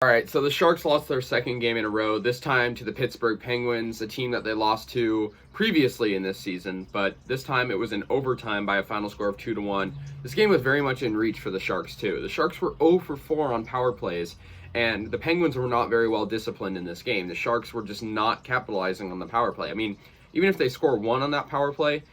All right, so the Sharks lost their second game in a row, this time to the Pittsburgh Penguins, a team that they lost to previously in this season, but this time it was in overtime by a final score of 2-1. This game was very much in reach for the Sharks, too. The Sharks were 0 for 4 on power plays, and the Penguins were not very well disciplined in this game. The Sharks were just not capitalizing on the power play. I mean, even if they score one on that power play,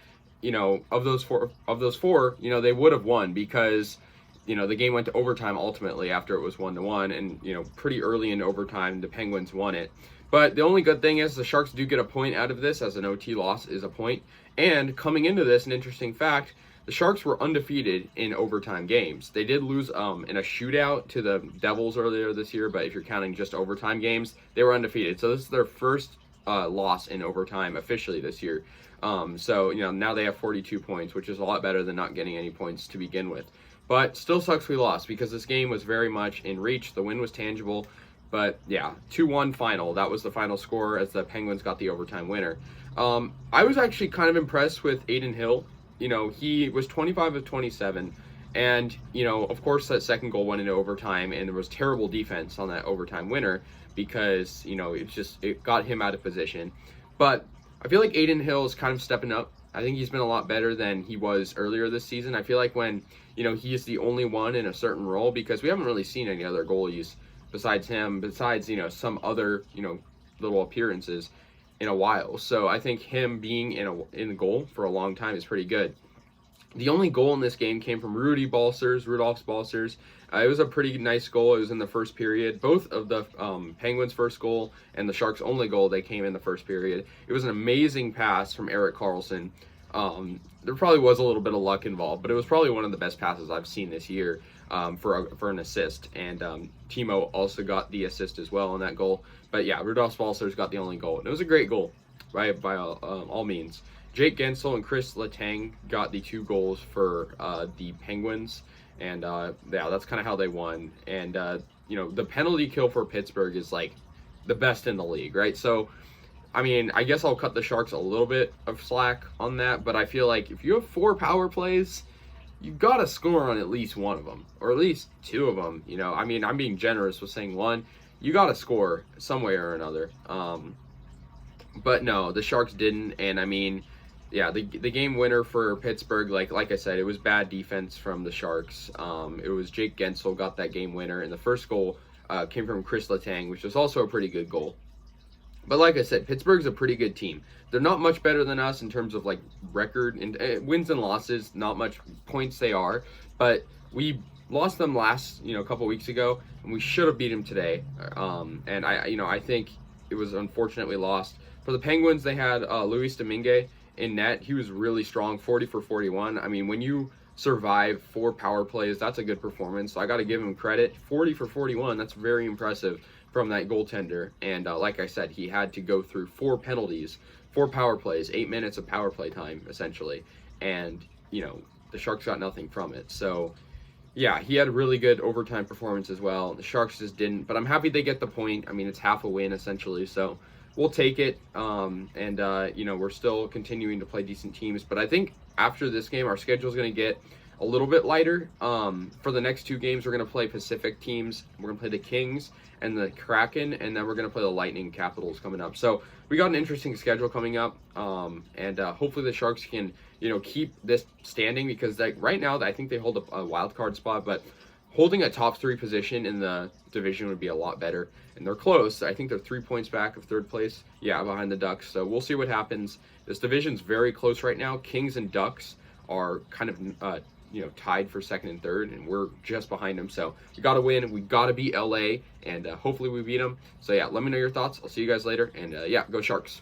of those four, they would have won because the game went to overtime ultimately after it was 1-1, and pretty early in overtime the Penguins won it. But the only good thing is the Sharks do get a point out of this, as an OT loss is a point. And coming into this, an interesting fact, the Sharks were undefeated in overtime games. They did lose in a shootout to the Devils earlier this year, but if you're counting just overtime games, they were undefeated. So this is their first loss in overtime officially this year. So now they have 42 points, which is a lot better than not getting any points to begin with. But still sucks we lost because this game was very much in reach. The win was tangible. But yeah, 2-1 final. That was the final score as the Penguins got the overtime winner. I was actually kind of impressed with Adin Hill. He was 25 of 27. And, of course, that second goal went into overtime, and there was terrible defense on that overtime winner because, it got him out of position. But I feel like Adin Hill is kind of stepping up. I think he's been a lot better than he was earlier this season. I feel like when, he is the only one in a certain role, because we haven't really seen any other goalies besides him, some other, little appearances in a while. So I think him being in the goal for a long time is pretty good. The only goal in this game came from Rudolf Balcers. It was a pretty nice goal. It was in the first period. Both of the Penguins' first goal and the Sharks' only goal, they came in the first period. It was an amazing pass from Erik Karlsson. There probably was a little bit of luck involved, but it was probably one of the best passes I've seen this year for an assist. And Timo also got the assist as well on that goal. But yeah, Rudolf Balcers got the only goal. And it was a great goal, right, by all means. Jake Guentzel and Chris Letang got the 2 goals for the Penguins, and that's kind of how they won. And the penalty kill for Pittsburgh is like the best in the league, right? So, I mean, I guess I'll cut the Sharks a little bit of slack on that, but I feel like if you have 4 power plays, you got to score on at least one of them, or at least 2 of them. I mean, I'm being generous with saying 1. You got to score some way or another. But no, the Sharks didn't, and I mean, yeah, the game winner for Pittsburgh, like I said, it was bad defense from the Sharks. It was Jake Guentzel got that game winner, and the first goal came from Chris Letang, which was also a pretty good goal. But like I said, Pittsburgh's a pretty good team. They're not much better than us in terms of like record and wins and losses, not much points they are, but we lost them last, a couple weeks ago, and we should have beat them today. And I think it was unfortunate we lost. For the Penguins, they had Luis Domingue in net. He was really strong, 40 for 41. I mean, when you survive 4 power plays, that's a good performance. So I got to give him credit. 40 for 41, that's very impressive from that goaltender. And like I said, he had to go through 4 penalties, 4 power plays, 8 minutes of power play time, essentially. And, the Sharks got nothing from it. So, yeah, he had a really good overtime performance as well. The Sharks just didn't. But I'm happy they get the point. I mean, it's half a win, essentially. So we'll take it, and we're still continuing to play decent teams. But I think after this game, our schedule is going to get a little bit lighter. For the next 2 games, we're going to play Pacific teams. We're going to play the Kings and the Kraken, and then we're going to play the Lightning Capitals coming up. So we got an interesting schedule coming up, and hopefully the Sharks can, keep this standing, because right now I think they hold a wild card spot, but holding a top 3 position in the division would be a lot better. And they're close. I think they're 3 points back of 3rd place. Yeah, behind the Ducks. So we'll see what happens. This division's very close right now. Kings and Ducks are kind of, tied for 2nd and 3rd, and we're just behind them. So we got to win. We got to beat LA, and hopefully we beat them. So yeah, let me know your thoughts. I'll see you guys later. And yeah, go Sharks.